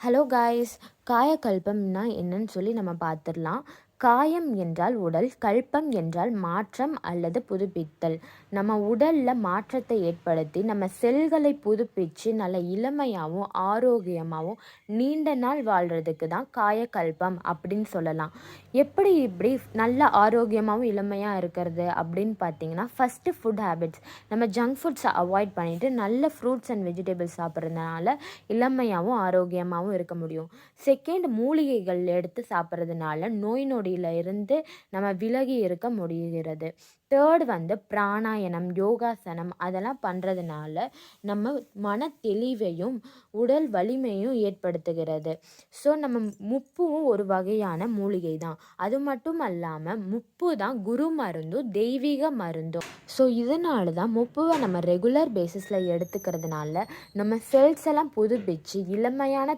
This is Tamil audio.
ஹலோ காய்ஸ், காயகல்பம்னா என்னன்னு சொல்லி நம்ம பார்த்துடலாம். காயம் என்றால் உடல், கல்பம் என்றால் மாற்றம் அல்லது புதுப்பித்தல். நம்ம உடலில் மாற்றத்தை ஏற்படுத்தி நம்ம செல்களை புதுப்பித்து நல்ல இளமையாகவும் ஆரோக்கியமாகவும் நீண்ட நாள் வாழ்கிறதுக்கு தான் காயகல்பம் அப்படின்னு சொல்லலாம். எப்படி இப்படி நல்ல ஆரோக்கியமாகவும் இளமையாக இருக்கிறது அப்படின்னு பார்த்தீங்கன்னா, ஃபஸ்ட்டு ஃபுட் ஹேபிட்ஸ். நம்ம ஜங்க் ஃபுட்ஸை அவாய்ட் பண்ணிவிட்டு நல்ல ஃப்ரூட்ஸ் அண்ட் வெஜிடபிள்ஸ் சாப்பிட்றதுனால இளமையாகவும் ஆரோக்கியமாகவும் இருக்க முடியும். செகண்ட், மூலிகைகள் எடுத்து சாப்பிட்றதுனால நோய் நொடியில் இருந்து நம்ம விலகி இருக்க முடிகிறது. தேர்ட் பிராணாயணம், யோகாசனம் அதெல்லாம் பண்ணுறதுனால நம்ம மன தெளிவையும் உடல் வலிமையும் ஏற்படுத்துகிறது. ஸோ நம்ம முப்பும் ஒரு வகையான மூலிகை தான். அது மட்டும் அல்லாமல் முப்பு தான் குரு மருந்தும் தெய்வீக மருந்தும். ஸோ இதனால தான் முப்புவை நம்ம ரெகுலர் பேசிஸில் எடுத்துக்கிறதுனால நம்ம செல்ஸ் எல்லாம் புதுப்பிச்சு இளமையான